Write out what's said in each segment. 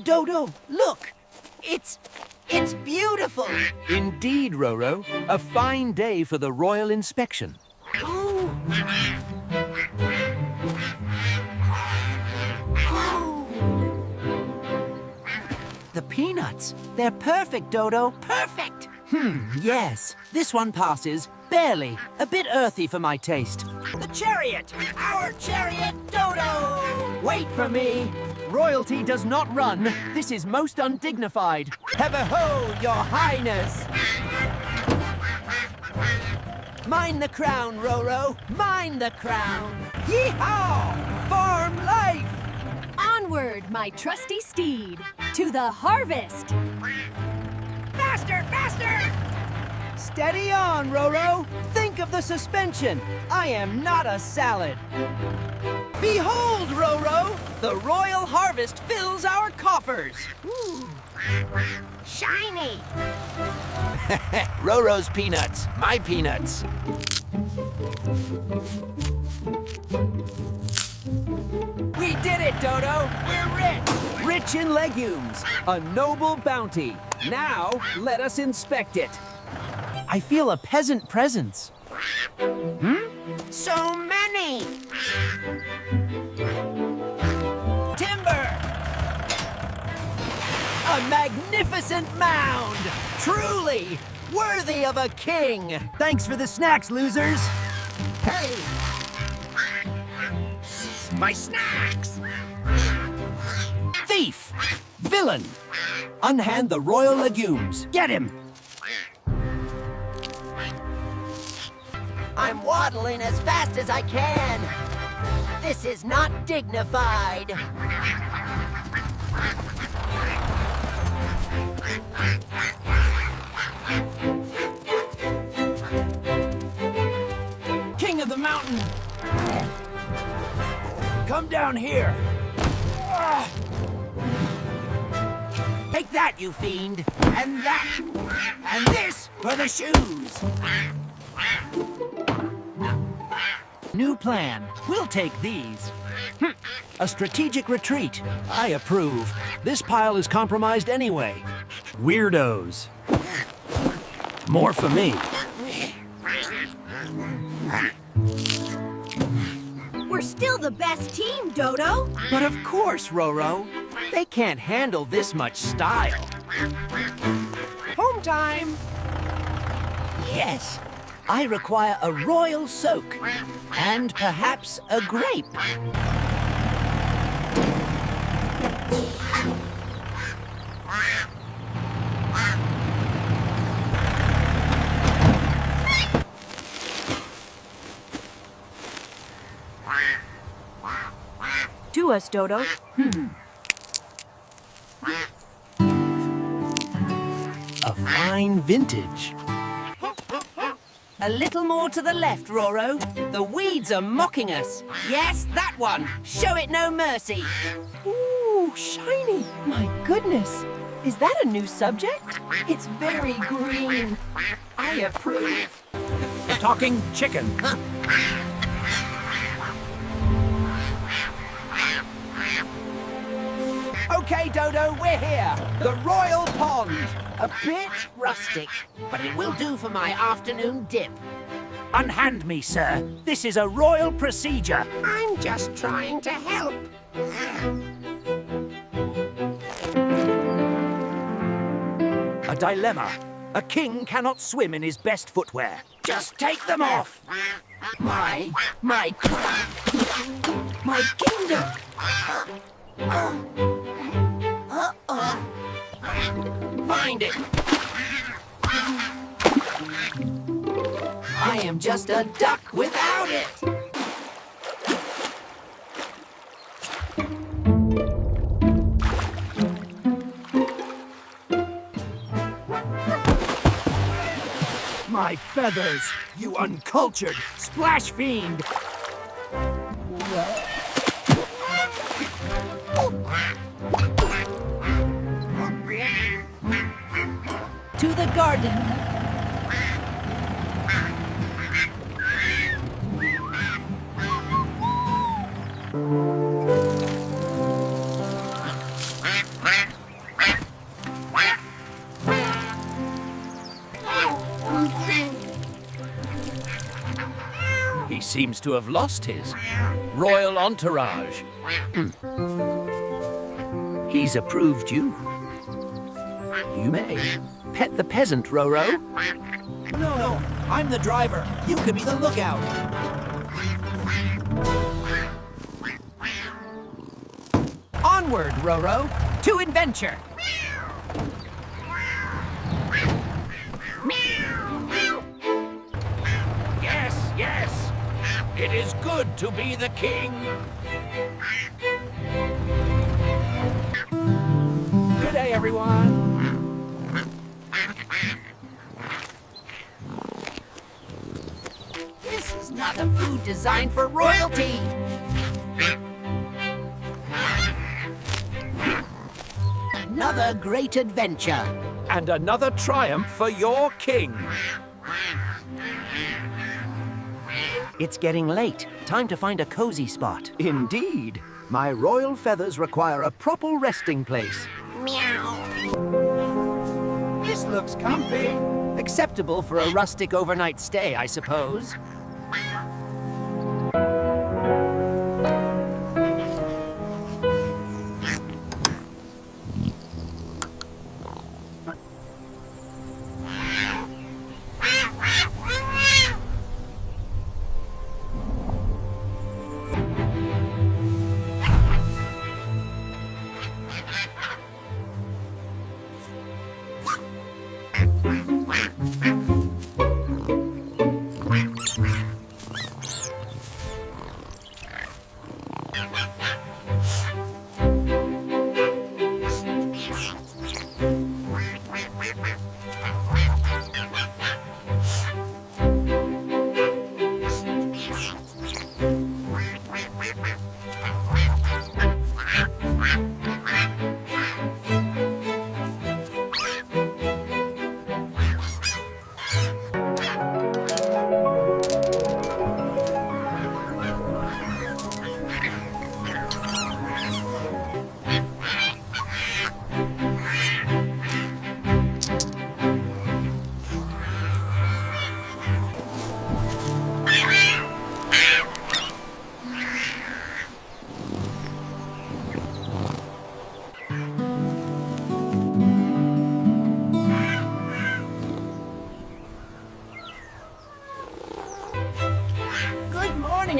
Dodo, look! It's beautiful! Indeed, Roro. A fine day for the royal inspection. Oh. Oh. The peanuts, they're perfect, Dodo, perfect! Yes. This one passes, barely. A bit earthy for my taste. The chariot! Our chariot, Dodo! Wait for me! Royalty does not run. This is most undignified. Heave-ho, your highness! Mine the crown, Roro. Mine the crown. Yee-haw! Farm life! Onward, my trusty steed, to the harvest! Faster, faster! Steady on, Roro. Think of the suspension. I am not a salad. Behold, Roro! The royal harvest fills our coffers. Ooh. Shiny! Roro's peanuts, my peanuts. We did it, Dodo! We're rich! Rich in legumes, a noble bounty. Now, let us inspect it. I feel a peasant presence. So many! Timber! A magnificent mound! Truly worthy of a king! Thanks for the snacks, losers. Hey! My snacks! Thief! Villain! Unhand the royal legumes. Get him! I'm waddling as fast as I can. This is not dignified. King of the mountain! Come down here! Take that, you fiend! And that! And this for the shoes! New plan. We'll take these. A strategic retreat. I approve. This pile is compromised anyway. Weirdos. More for me. We're still the best team, Dodo. But of course, Roro. They can't handle this much style. Home time! Yes, I require a royal soak. And perhaps a grape. To us, Dodo. A fine vintage. A little more to the left, Roro. The weeds are mocking us. Yes, that one. Show it no mercy. Ooh, shiny. My goodness. Is that a new subject? It's very green. I approve. Talking chicken. Okay, Dodo, we're here. The royal pond. A bit rustic, but it will do for my afternoon dip. Unhand me, sir. This is a royal procedure. I'm just trying to help. A dilemma. A king cannot swim in his best footwear. Just take them off. My crown. My kingdom. Find it. I am just a duck without it. My feathers, you uncultured splash fiend! To the garden. seems to have lost his royal entourage. He's approved you. You may pet the peasant, Roro. No, I'm the driver. You could be the lookout. Onward, Roro, to adventure. Yes. It is good to be the king. Good day, everyone. This is not a food designed for royalty. Another great adventure. And another triumph for your king. It's getting late. Time to find a cozy spot. Indeed. My royal feathers require a proper resting place. This looks comfy. Acceptable for a rustic overnight stay, I suppose.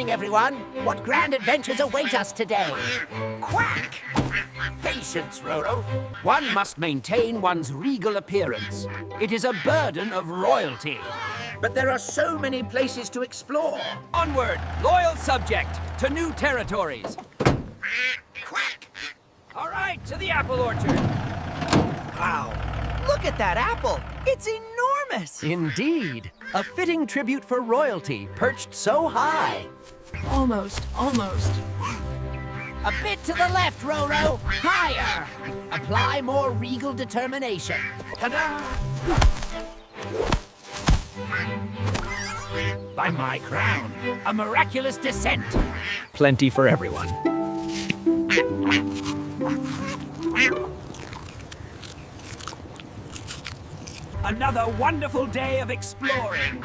Everyone, what grand adventures await us today? Quack! Patience, Roro. One must maintain one's regal appearance. It is a burden of royalty. But there are so many places to explore. Onward, loyal subject, to new territories. Quack! All right, to the apple orchard. Wow, look at that apple. It's enormous. Indeed. A fitting tribute for royalty, perched so high. Almost. A bit to the left, Roro. Higher. Apply more regal determination. Ta-da! By my crown, a miraculous descent. Plenty for everyone. Another wonderful day of exploring.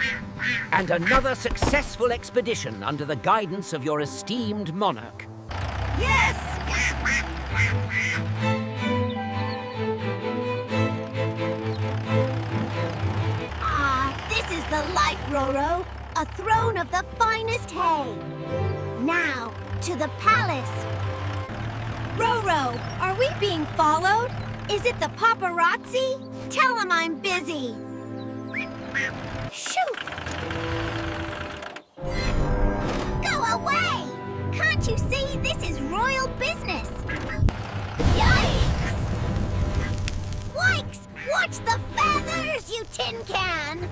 And another successful expedition under the guidance of your esteemed monarch. Yes! This is the life, Roro. A throne of the finest hay. Now, to the palace. Roro, are we being followed? Is it the paparazzi? Tell them I'm busy. Shoot! Go away! Can't you see this is royal business? Yikes! Wikes! Watch the feathers, you tin can!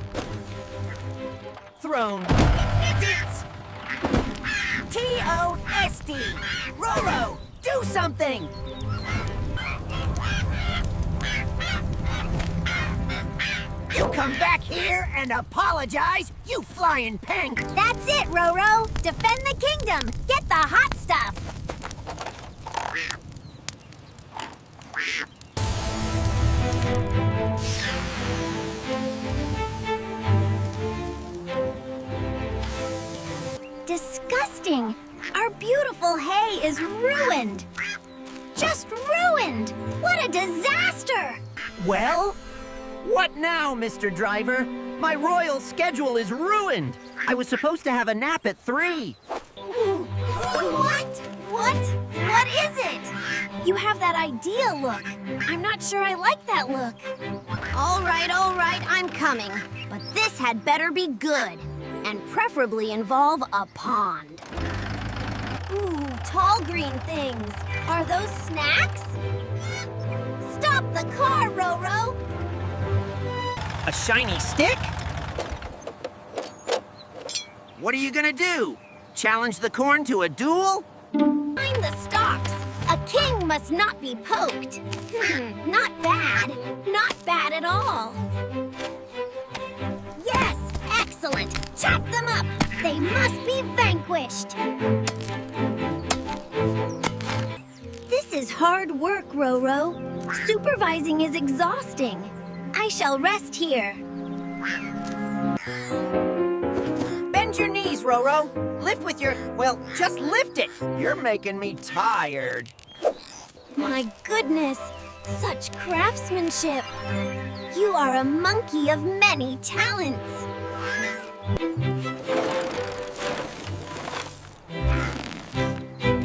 Throne. It's T-O-S-D. Roro, do something! You come back here and apologize, you flying pank! That's it, Roro! Defend the kingdom! Get the hot stuff! is ruined. Just ruined. What a disaster. Well? What now, Mr. Driver? My royal schedule is ruined. I was supposed to have a nap at 3. What is it? You have that idea look. I'm not sure I like that look. All right, I'm coming. But this had better be good. And preferably involve a pond. Ooh, tall green things. Are those snacks? Stop the car, Roro! A shiny stick? What are you gonna do? Challenge the corn to a duel? Mind the stalks. A king must not be poked. Not bad. Not bad at all. Yes, excellent. Chop them up. They must be vanquished. This is hard work, Roro. Supervising is exhausting. I shall rest here. Bend your knees, Roro. Lift with your... well, just lift it. You're making me tired. My goodness, such craftsmanship. You are a monkey of many talents.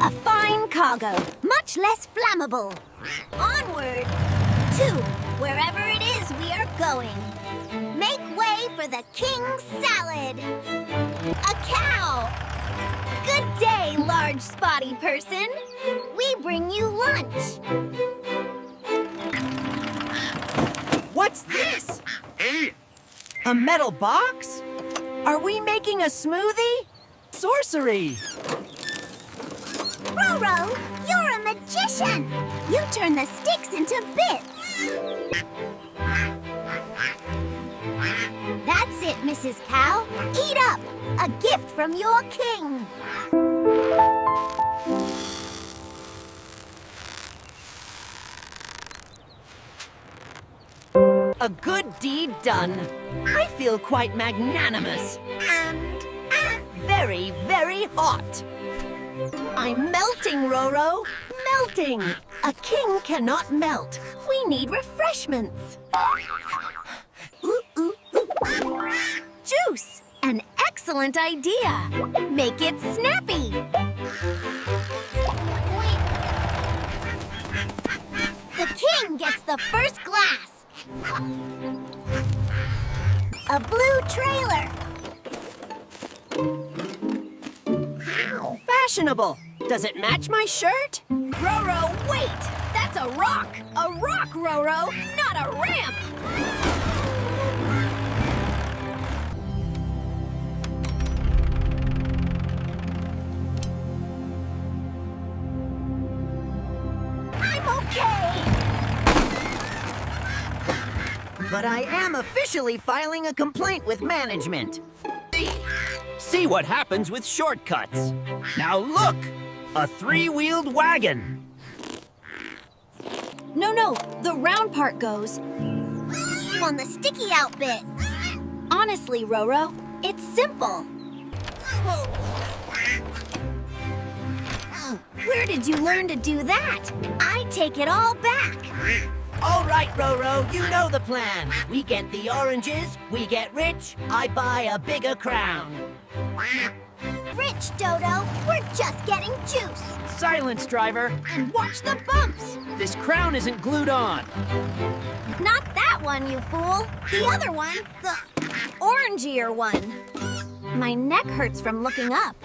A fine cargo, much less flammable. Onward to wherever it is we are going. Make way for the king's salad. A cow. Good day, large spotty person. We bring you lunch. What's this? A metal box? Are we making a smoothie? Sorcery! Roro, you're a magician. You turn the sticks into bits. That's it, Mrs. Cow. Eat up. A gift from your king. A good deed done. I feel quite magnanimous and very, very hot. I'm melting, Roro. Melting. A king cannot melt. We need refreshments. Ooh, ooh, ooh. Juice. An excellent idea. Make it snappy. The king gets the first glass. A blue trailer. Fashionable. Does it match my shirt? Roro, wait! That's a rock! A rock, Roro, not a ramp! I'm okay. But I am officially filing a complaint with management. See what happens with shortcuts. Now look! A 3-wheeled wagon. No, the round part goes. On the sticky out bit. Honestly, Roro, it's simple. Where did you learn to do that? I take it all back. All right, Roro, you know the plan. We get the oranges, we get rich, I buy a bigger crown. Rich, Dodo. We're just getting juice. Silence, driver. And watch the bumps! This crown isn't glued on. Not that one, you fool. The other one. The orangier one. My neck hurts from looking up.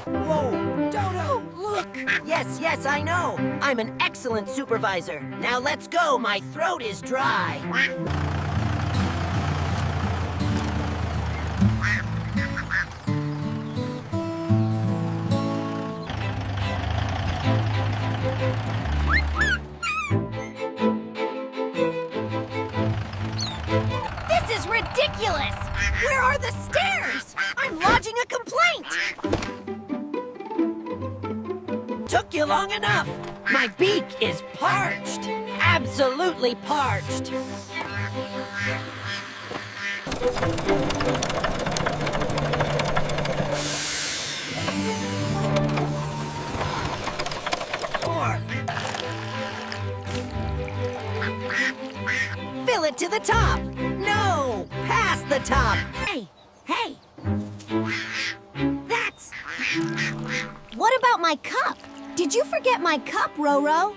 Whoa, Dodo, look. Yes, I know. I'm an excellent supervisor. Now let's go. My throat is dry. This is ridiculous! Where are the stairs? I'm lodging a complaint! Took you long enough. My beak is parched. Absolutely parched. More. Fill it to the top. No, past the top. Hey, hey! That's... What about my cup? Did you forget my cup, Roro?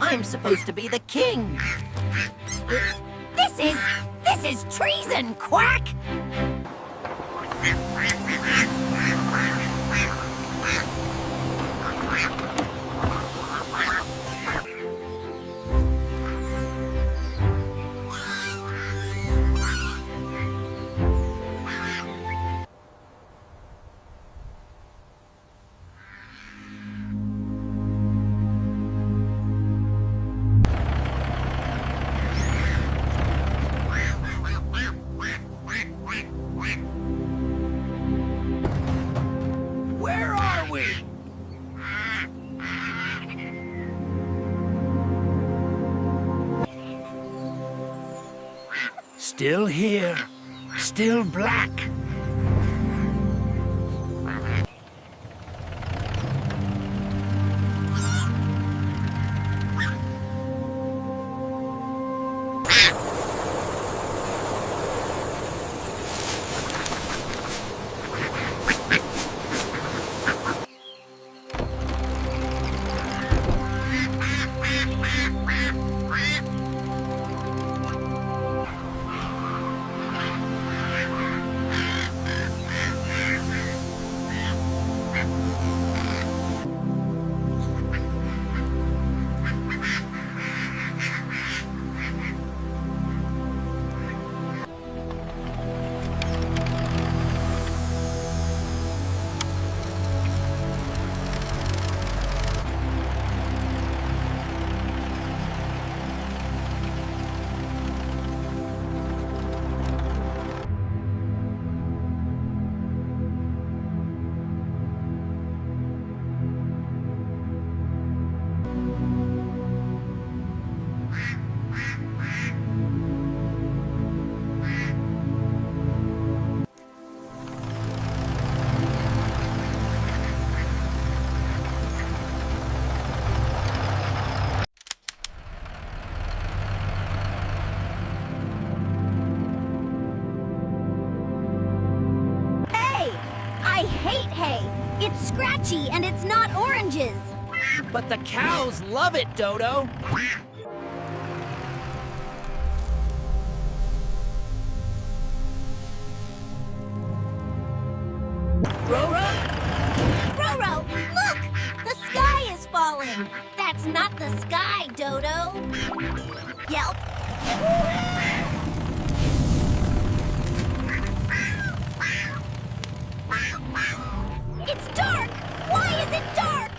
I'm supposed to be the king. This is treason, Quack! Where are we? Still here. Still black. I hate hay. It's scratchy and it's not oranges. But the cows love it, Dodo. Roro? Roro, look! The sky is falling. That's not the sky, Dodo. Yelp. It's dark! Why is it dark?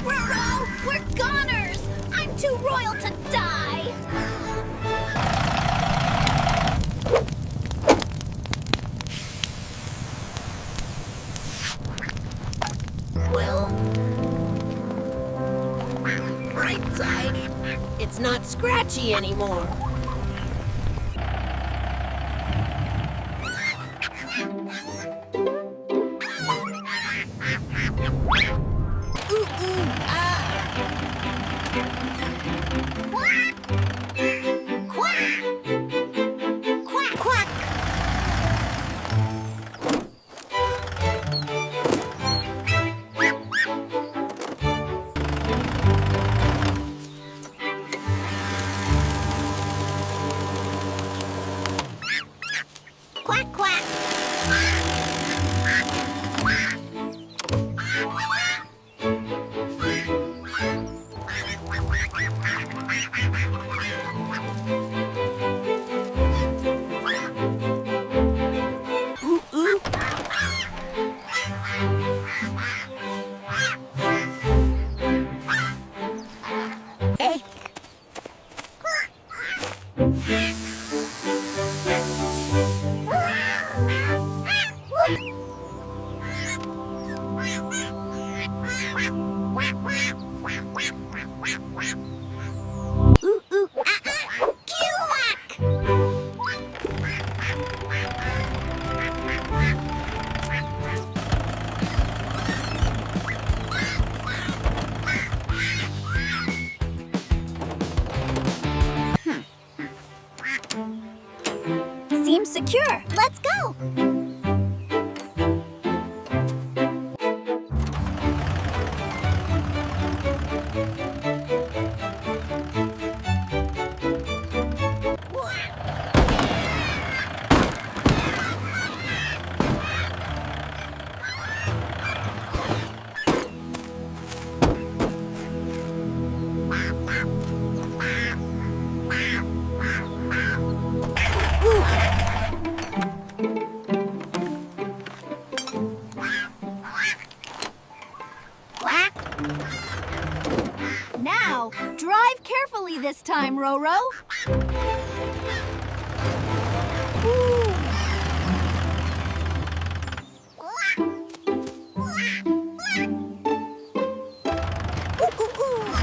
Roro, we're goners! I'm too royal to die! Well, right side. It's not scratchy anymore. Ooh, ah. Quack! Quack! Quack, quack! secure. Let's go. Quack. Now, drive carefully this time, Roro. Ooh. Ooh, ooh, ooh.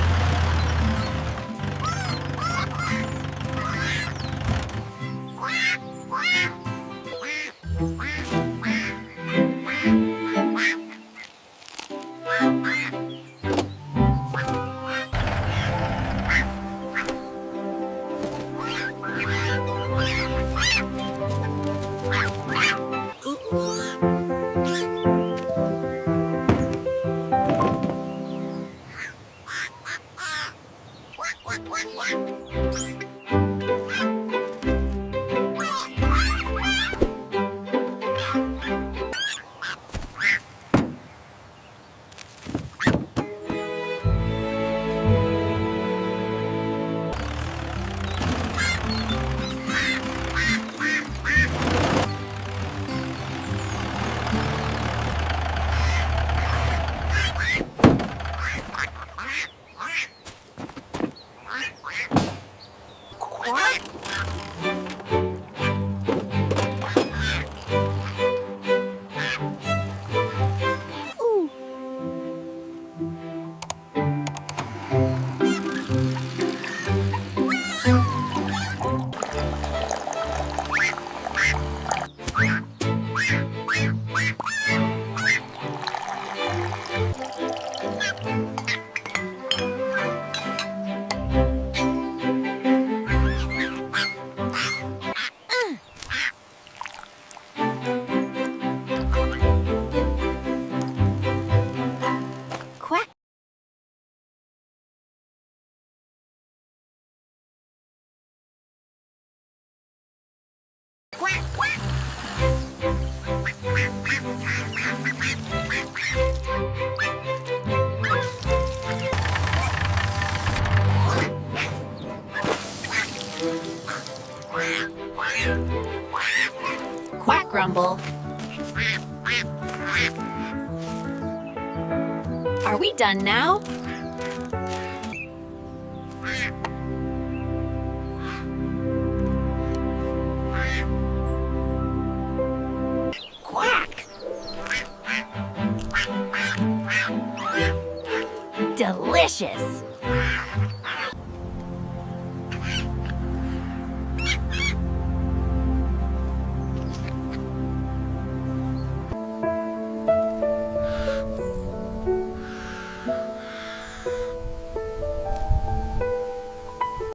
Quack. Quack, quack. Quack, Grumble. Are we done now? Quack! Delicious!